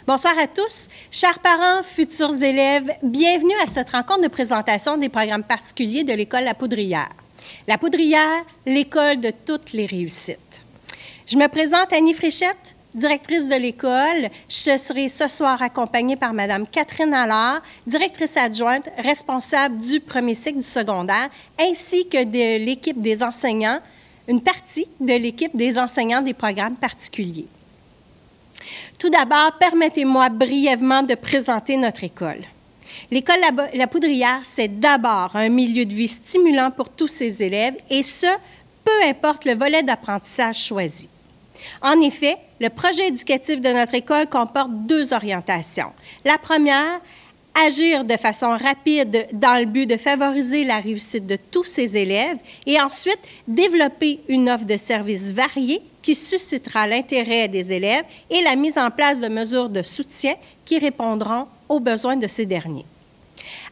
Bonsoir à tous. Chers parents, futurs élèves, bienvenue à cette rencontre de présentation des programmes particuliers de l'École La Poudrière. La Poudrière, l'école de toutes les réussites. Je me présente Annie Fréchette, directrice de l'école. Je serai ce soir accompagnée par Mme Catherine Allard, directrice adjointe, responsable du premier cycle du secondaire, ainsi que de l'équipe des enseignants, une partie de l'équipe des enseignants des programmes particuliers. Tout d'abord, permettez-moi brièvement de présenter notre école. L'école La Poudrière, c'est d'abord un milieu de vie stimulant pour tous ses élèves, et ce, peu importe le volet d'apprentissage choisi. En effet, le projet éducatif de notre école comporte deux orientations. La première, agir de façon rapide dans le but de favoriser la réussite de tous ses élèves, et ensuite, développer une offre de services variée qui suscitera l'intérêt des élèves et la mise en place de mesures de soutien qui répondront aux besoins de ces derniers.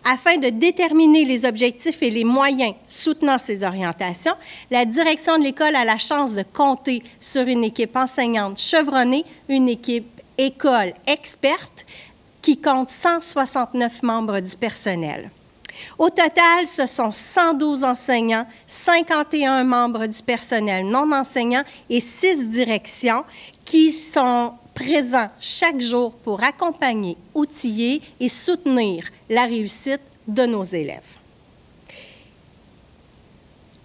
Afin de déterminer les objectifs et les moyens soutenant ces orientations, la direction de l'école a la chance de compter sur une équipe enseignante chevronnée, une équipe école experte qui compte 169 membres du personnel. Au total, ce sont 112 enseignants, 51 membres du personnel non enseignant et 6 directions qui sont présents chaque jour pour accompagner, outiller et soutenir la réussite de nos élèves.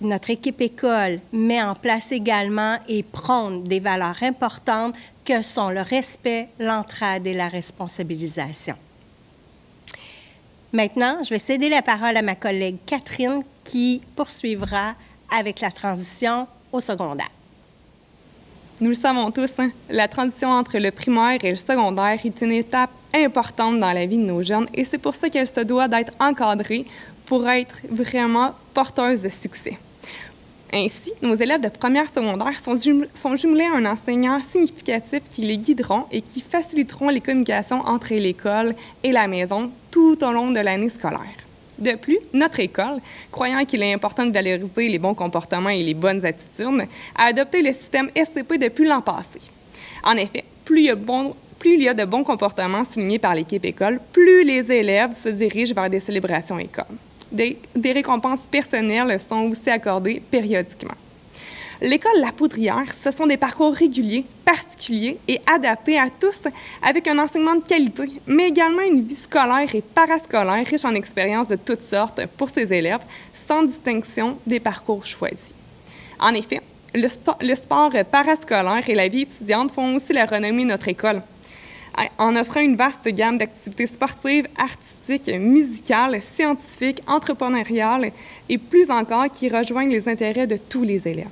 Notre équipe école met en place également et prône des valeurs importantes que sont le respect, l'entraide et la responsabilisation. Maintenant, je vais céder la parole à ma collègue Catherine qui poursuivra avec la transition au secondaire. Nous le savons tous, la transition entre le primaire et le secondaire est une étape importante dans la vie de nos jeunes et c'est pour ça qu'elle se doit d'être encadrée pour être vraiment porteuse de succès. Ainsi, nos élèves de première secondaire sont jumelés à un enseignant significatif qui les guideront et qui faciliteront les communications entre l'école et la maison tout au long de l'année scolaire. De plus, notre école, croyant qu'il est important de valoriser les bons comportements et les bonnes attitudes, a adopté le système SCP depuis l'an passé. En effet, plus il y a de bons comportements soulignés par l'équipe école, plus les élèves se dirigent vers des célébrations école. Des récompenses personnelles sont aussi accordées périodiquement. L'école La Poudrière, ce sont des parcours réguliers, particuliers et adaptés à tous avec un enseignement de qualité, mais également une vie scolaire et parascolaire riche en expériences de toutes sortes pour ses élèves, sans distinction des parcours choisis. En effet, le sport parascolaire et la vie étudiante font aussi la renommée de notre école, en offrant une vaste gamme d'activités sportives, artistiques, musicales, scientifiques, entrepreneuriales et plus encore qui rejoignent les intérêts de tous les élèves.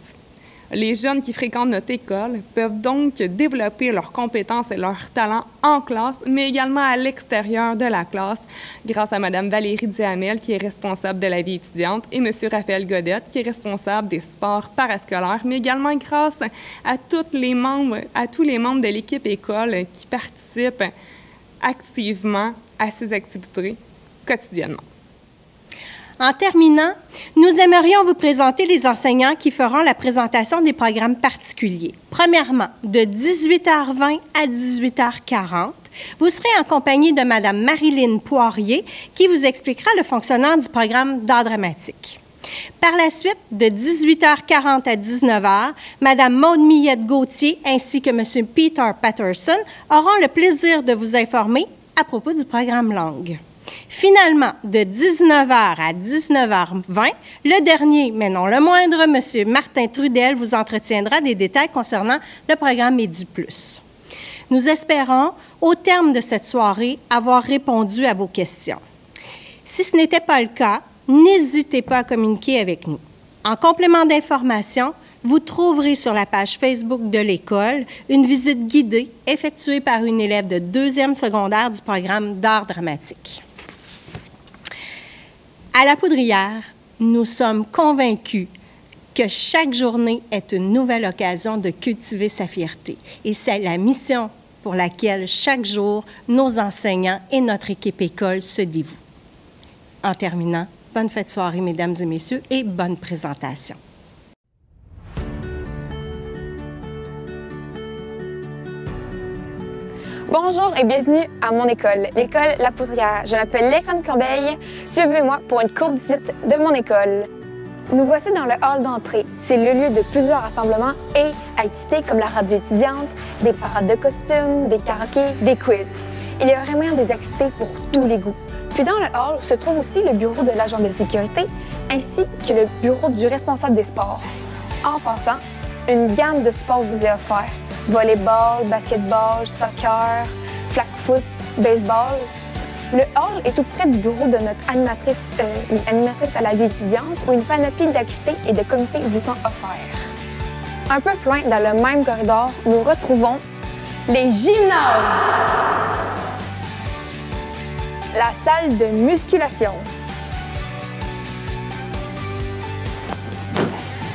Les jeunes qui fréquentent notre école peuvent donc développer leurs compétences et leurs talents en classe, mais également à l'extérieur de la classe, grâce à Mme Valérie Duhamel, qui est responsable de la vie étudiante, et M. Raphaël Godette, qui est responsable des sports parascolaires, mais également grâce à tous les membres de l'équipe école qui participent activement à ces activités quotidiennement. En terminant, nous aimerions vous présenter les enseignants qui feront la présentation des programmes particuliers. Premièrement, de 18h20 à 18h40, vous serez en compagnie de Mme Marilyn Poirier qui vous expliquera le fonctionnement du programme d'art dramatique. Par la suite, de 18h40 à 19h, Mme Maude Millette-Gauthier ainsi que M. Peter Patterson auront le plaisir de vous informer à propos du programme langue. Finalement, de 19h à 19h20, le dernier, mais non le moindre, M. Martin Trudel vous entretiendra des détails concernant le programme EduPlus. Nous espérons, au terme de cette soirée, avoir répondu à vos questions. Si ce n'était pas le cas, n'hésitez pas à communiquer avec nous. En complément d'information, vous trouverez sur la page Facebook de l'école une visite guidée effectuée par une élève de 2e secondaire du programme d'art dramatique. À La Poudrière, nous sommes convaincus que chaque journée est une nouvelle occasion de cultiver sa fierté. Et c'est la mission pour laquelle chaque jour, nos enseignants et notre équipe école se dévouent. En terminant, bonne fête de soirée, mesdames et messieurs, et bonne présentation. Bonjour et bienvenue à mon école, l'école La Poudrière. Je m'appelle Alexandre Corbeil. Suivez-moi pour une courte visite de mon école. Nous voici dans le hall d'entrée. C'est le lieu de plusieurs rassemblements et activités comme la radio étudiante, des parades de costumes, des karaokés, des quiz. Il y a vraiment des activités pour tous les goûts. Puis dans le hall se trouve aussi le bureau de l'agent de sécurité ainsi que le bureau du responsable des sports. En passant, une gamme de sports vous est offerte. Volleyball, basketball, soccer, flag foot, baseball. Le hall est tout près du bureau de notre animatrice à la vie étudiante où une panoplie d'activités et de comités vous sont offerts. Un peu plus loin dans le même corridor, nous retrouvons les gymnases. La salle de musculation.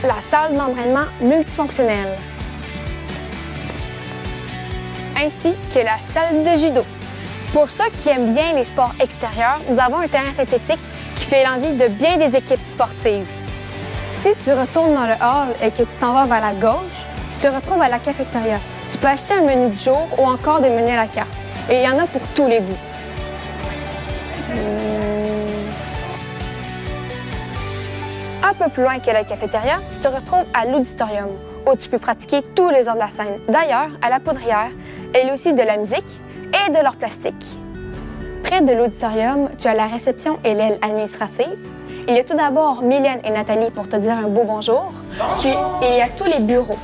La salle d'entraînement multifonctionnelle. Ainsi que la salle de judo. Pour ceux qui aiment bien les sports extérieurs, nous avons un terrain synthétique qui fait l'envie de bien des équipes sportives. Si tu retournes dans le hall et que tu t'en vas vers la gauche, tu te retrouves à la cafétéria. Tu peux acheter un menu du jour ou encore des menus à la carte. Et il y en a pour tous les goûts. Un peu plus loin que la cafétéria, tu te retrouves à l'auditorium, où tu peux pratiquer tous les arts de la scène. D'ailleurs, à la Poudrière, il y a aussi de la musique et de l'art plastique. Près de l'auditorium, tu as la réception et l'aile administrative. Il y a tout d'abord Mylène et Nathalie pour te dire un beau bonjour. Puis, il y a tous les bureaux,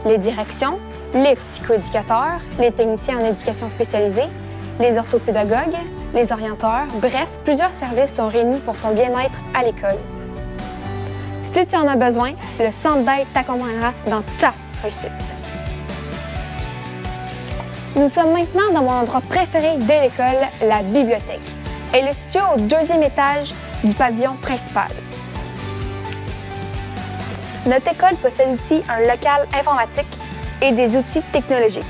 les directions, les psychoéducateurs, les techniciens en éducation spécialisée, les orthopédagogues, les orienteurs. Bref, plusieurs services sont réunis pour ton bien-être à l'école. Si tu en as besoin, le centre d'aide t'accompagnera dans ta réussite. Nous sommes maintenant dans mon endroit préféré de l'école, la bibliothèque. Elle est située au 2e étage du pavillon principal. Notre école possède aussi un local informatique et des outils technologiques.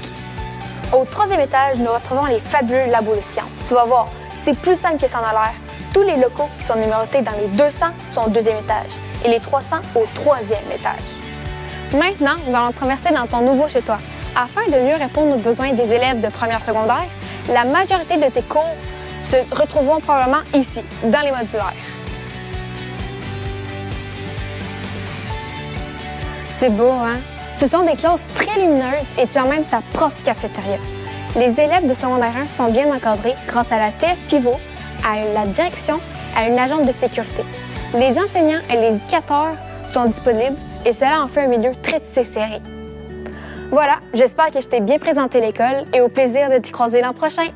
Au 3e étage, nous retrouvons les fabuleux labos de sciences. Tu vas voir, c'est plus simple que ça en a l'air. Tous les locaux qui sont numérotés dans les 200 sont au 2e étage et les 300 au 3e étage. Maintenant, nous allons traverser dans ton nouveau chez toi. Afin de mieux répondre aux besoins des élèves de première secondaire, la majorité de tes cours se retrouveront probablement ici, dans les modulaires. C'est beau, hein? Ce sont des classes très lumineuses et tu as même ta propre cafétéria. Les élèves de secondaire 1 sont bien encadrés grâce à la TS Pivot, à la direction, à une agente de sécurité. Les enseignants et les éducateurs sont disponibles et cela en fait un milieu très tissé serré. Voilà, j'espère que je t'ai bien présenté l'école et au plaisir de t'y croiser l'an prochain.